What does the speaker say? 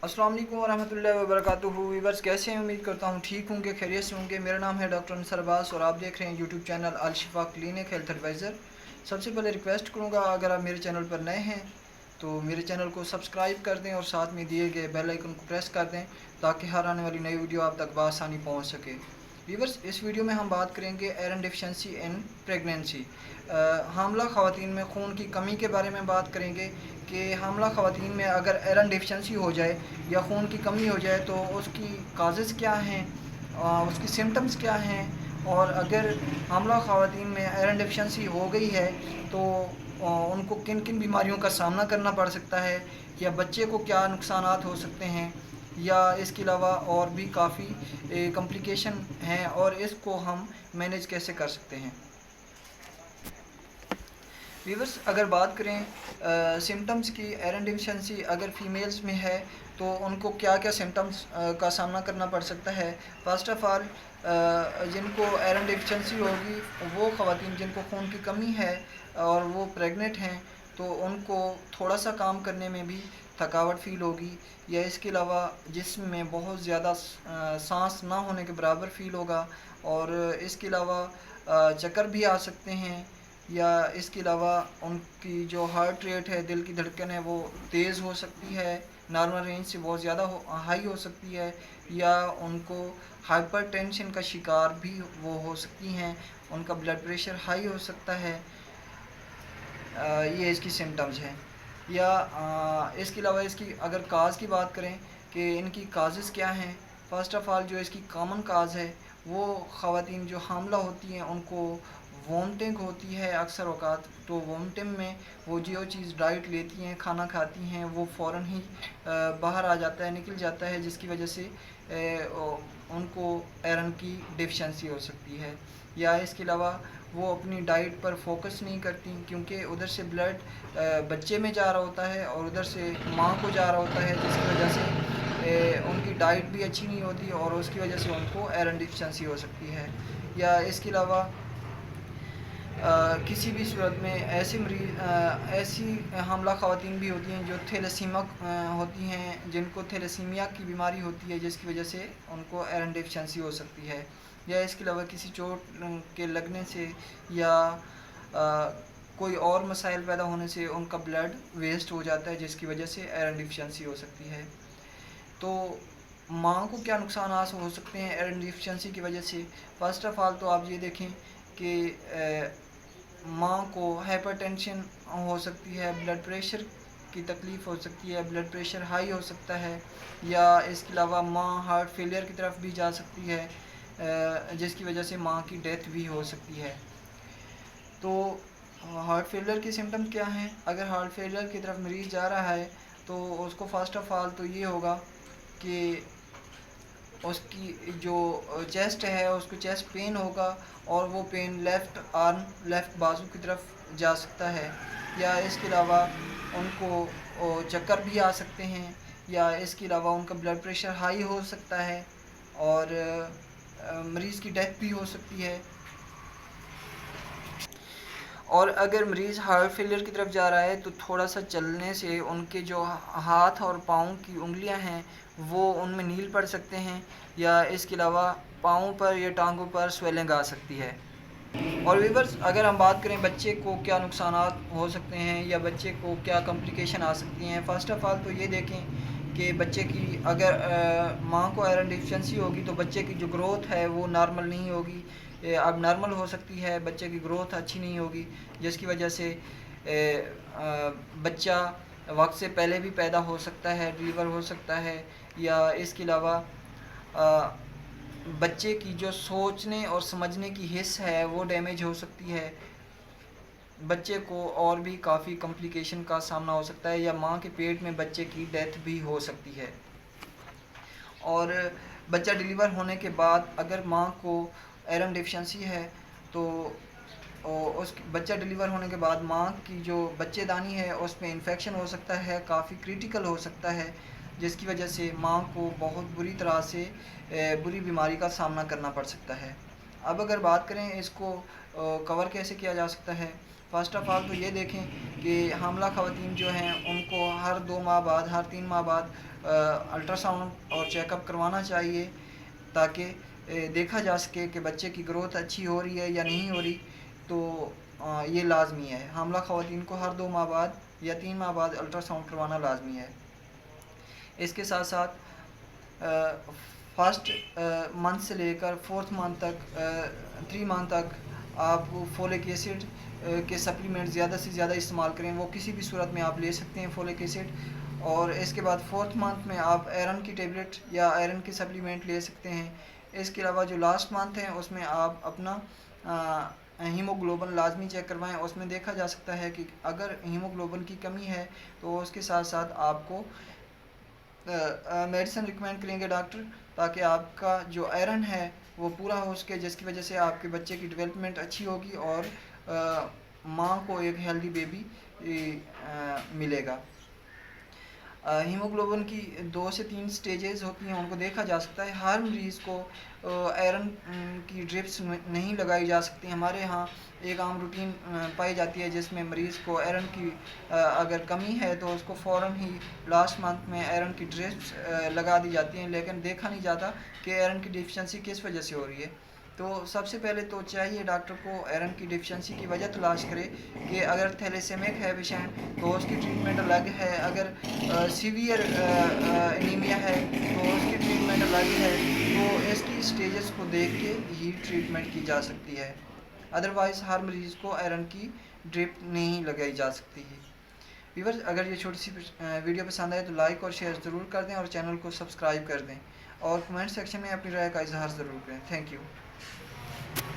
अस्सलाम वालेकुम वरहमतुल्लाहि वबरकातुहू। व्यूअर्स कैसे हैं? उम्मीद करता हूँ ठीक होंगे, खैरियत से होंगे। मेरा नाम है डॉक्टर अंसर अब्बास और आप देख रहे हैं यूट्यूब चैनल अल शिफा क्लिनिक हेल्थ एडवाइज़र। सबसे पहले रिक्वेस्ट करूँगा, अगर आप मेरे चैनल पर नए हैं तो मेरे चैनल को सब्सक्राइब कर दें और साथ में दिए गए बेल आइकन को प्रेस कर दें ताकि हर आने वाली नई वीडियो आप तक बआसानी पहुँच सके। व्यूअर्स, इस वीडियो में हम बात करेंगे आयरन डेफिशिएंसी इन प्रेगनेंसी। हामला ख़वातीन में खून की कमी के बारे में बात करेंगे कि हामला ख़वातीन में अगर आयरन डेफिशिएंसी हो जाए या खून की कमी हो जाए तो उसकी काजेज़ क्या हैं, उसकी सिम्टम्स क्या हैं, और अगर हामला ख़वातीन में आयरन डेफिशिएंसी हो गई है तो उनको किन किन बीमारियों का सामना करना पड़ सकता है, या बच्चे को क्या नुकसानात हो सकते हैं, या इसके अलावा और भी काफ़ी कॉम्प्लिकेशन हैं और इसको हम मैनेज कैसे कर सकते हैं। व्यूअर्स, अगर बात करें सिम्टम्स की, आयरन डेफिशिएंसी अगर फीमेल्स में है तो उनको क्या क्या सिम्टम्स का सामना करना पड़ सकता है। फर्स्ट ऑफ़ ऑल, जिनको आयरन डेफिशिएंसी होगी वो ख़वातीन जिनको खून की कमी है और वो प्रेग्नेंट हैं तो उनको थोड़ा सा काम करने में भी थकावट फ़ील होगी, या इसके अलावा जिस्म में बहुत ज़्यादा सांस ना होने के बराबर फ़ील होगा, और इसके अलावा चक्कर भी आ सकते हैं, या इसके अलावा उनकी जो हार्ट रेट है, दिल की धड़कन है, वो तेज़ हो सकती है, नॉर्मल रेंज से बहुत ज़्यादा हाई हो सकती है, या उनको हाइपरटेंशन का शिकार भी वो हो सकती हैं, उनका ब्लड प्रेशर हाई हो सकता है। ये इसकी सिम्टम्स हैं। या इसके अलावा इसकी अगर काज की बात करें कि इनकी काजेज़ क्या हैं, फ़र्स्ट ऑफ़ ऑल जो इसकी कॉमन काज है वो ख़वातीन जो हामला होती हैं उनको वॉमिटिंग होती है अक्सर औक़ात। तो वॉमिटिंग में वो जो चीज़ डाइट लेती हैं, खाना खाती हैं, वो फ़ौरन ही बाहर आ जाता है, निकल जाता है, जिसकी वजह से उनको आयरन की डेफिशिएंसी हो सकती है। या इसके अलावा वो अपनी डाइट पर फोकस नहीं करती क्योंकि उधर से ब्लड बच्चे में जा रहा होता है और उधर से माँ को जा रहा होता है, जिसकी वजह से उनकी डाइट भी अच्छी नहीं होती और उसकी वजह से उनको आयरन डिफिशिएंसी हो सकती है। या इसके अलावा किसी भी सूरत में ऐसी हामला ख़वातीन भी होती हैं जो थैलेसीमिक होती हैं, जिनको थैलेसीमिया की बीमारी होती है, जिसकी वजह से उनको आयरन डेफिशिएंसी हो सकती है। या इसके अलावा किसी चोट के लगने से या कोई और मसाइल पैदा होने से उनका ब्लड वेस्ट हो जाता है, जिसकी वजह से आयरन डेफिशिएंसी हो सकती है। तो माँ को क्या नुकसान हो सकते हैं आयरन डेफिशिएंसी की वजह से? फ़र्स्ट ऑफ़ ऑल तो आप ये देखें कि माँ को हाइपरटेंशन हो सकती है, ब्लड प्रेशर की तकलीफ़ हो सकती है, ब्लड प्रेशर हाई हो सकता है, या इसके अलावा माँ हार्ट फेलियर की तरफ भी जा सकती है, जिसकी वजह से माँ की डेथ भी हो सकती है। तो हार्ट फेलियर के सिम्टम क्या हैं? अगर हार्ट फेलियर की तरफ मरीज़ जा रहा है तो उसको फ़र्स्ट ऑफ़ ऑल तो ये होगा कि उसकी जो चेस्ट है उसको चेस्ट पेन होगा, और वो पेन लेफ़्ट आर्म, लेफ़्ट बाजू की तरफ जा सकता है। या इसके अलावा उनको चक्कर भी आ सकते हैं, या इसके अलावा उनका ब्लड प्रेशर हाई हो सकता है, और मरीज़ की डेथ भी हो सकती है। और अगर मरीज़ हार्ट फेलियर की तरफ जा रहा है तो थोड़ा सा चलने से उनके जो हाथ और पाँव की उंगलियां हैं वो उनमें नील पड़ सकते हैं, या इसके अलावा पाँव पर या टांगों पर स्वेलिंग आ सकती है। और व्यूअर्स, अगर हम बात करें बच्चे को क्या नुकसानात हो सकते हैं या बच्चे को क्या कॉम्प्लिकेशन आ सकती हैं, फ़र्स्ट ऑफ़ ऑल तो ये देखें कि बच्चे की अगर माँ को आयरन डिफिशिएंसी होगी तो बच्चे की जो ग्रोथ है वो नॉर्मल नहीं होगी, अब नॉर्मल हो सकती है, बच्चे की ग्रोथ अच्छी नहीं होगी, जिसकी वजह से बच्चा वक्त से पहले भी पैदा हो सकता है, डिलीवर हो सकता है। या इसके अलावा बच्चे की जो सोचने और समझने की हिस्स है वो डैमेज हो सकती है, बच्चे को और भी काफ़ी कॉम्प्लिकेशन का सामना हो सकता है, या माँ के पेट में बच्चे की डेथ भी हो सकती है। और बच्चा डिलीवर होने के बाद अगर माँ को आयरन डेफिशिएंसी है तो उस बच्चा डिलीवर होने के बाद माँ की जो बच्चेदानी है उसमें इन्फेक्शन हो सकता है, काफ़ी क्रिटिकल हो सकता है, जिसकी वजह से माँ को बहुत बुरी तरह से बुरी बीमारी का सामना करना पड़ सकता है। اب اگر بات کریں اس کو کور کیسے کیا جا سکتا ہے، فرسٹ آف آل تو یہ دیکھیں کہ حاملہ خواتین جو ہیں ان کو ہر 2 ماہ بعد، ہر 3 ماہ بعد الٹرا ساؤنڈ اور چیک اپ کروانا چاہیے، تاکہ دیکھا جا سکے کہ بچے کی گروتھ اچھی ہو رہی ہے یا نہیں ہو رہی۔ تو یہ لازمی ہے، حاملہ خواتین کو ہر 2 ماہ بعد یا 3 ماہ بعد الٹرا ساؤنڈ کروانا لازمی ہے۔ اس کے ساتھ ساتھ فرسٹ منتھ سے لے کر 4تھ منتھ تک، 3 منتھ تک آپ فولک ایسڈ کے سپلیمنٹ زیادہ سے زیادہ استعمال کریں، وہ کسی بھی صورت میں آپ لے سکتے ہیں فولک ایسڈ۔ اور اس کے بعد 4تھ منتھ میں آپ آئرن کی ٹیبلٹ یا آئرن کی سپلیمنٹ لے سکتے ہیں۔ اس کے علاوہ جو لاسٹ منتھ ہے اس میں آپ اپنا ہیموگلوبن لازمی چیک کروائیں، اس میں دیکھا جا سکتا ہے کہ اگر ہیموگلوبن کی کمی ہے تو اس کے ساتھ ساتھ آپ کو میڈیسن ریکمینڈ کریں گے ڈاکٹر، تاکہ آپ کا جو آئرن ہے وہ پورا ہو سکے، جس کی وجہ سے آپ کے بچے کی ڈیولپمنٹ اچھی ہوگی اور ماں کو ایک ہیلدی بیبی ملے گا۔ ہیموگلوبن کی 2 سے 3 سٹیجز ہوتی ہیں، ان کو دیکھا جا سکتا ہے۔ ہر مریض کو آئرن کی ڈرپس نہیں لگائی جا سکتی۔ ہمارے ہاں ایک عام روٹین پائی جاتی ہے جس میں مریض کو آئرن کی اگر کمی ہے تو اس کو فوراً ہی لاسٹ منتھ میں آئرن کی ڈرپس لگا دی جاتی ہیں، لیکن دیکھا نہیں جاتا کہ آئرن کی ڈیفیشنسی کس وجہ سے ہو رہی ہے۔ تو سب سے پہلے تو چاہیے ڈاکٹر کو آئرن کی ڈیفیشنسی کی وجہ تلاش کرے کہ اگر تھیلیسیمک ہے پیشنٹ تو اس کی ٹریٹمنٹ الگ ہے، اگر سیویئر انیمیا ہے تو اس کی ٹریٹمنٹ الگ ہے۔ تو اس کی سٹیجز کو دیکھ کے ہی ٹریٹمنٹ کی جا سکتی ہے، ادروائز ہر مریض کو آئرن کی ڈرپ نہیں لگائی جا سکتی ہے۔ ویورز، اگر یہ چھوٹی سی ویڈیو پسند آئے تو لائک اور شیئر ضرور کر دیں اور چینل کو سبسکرائب کر دیں، اور کمنٹ سیکشن میں اپنی رائے کا اظہار ضرور کریں۔ Thank you.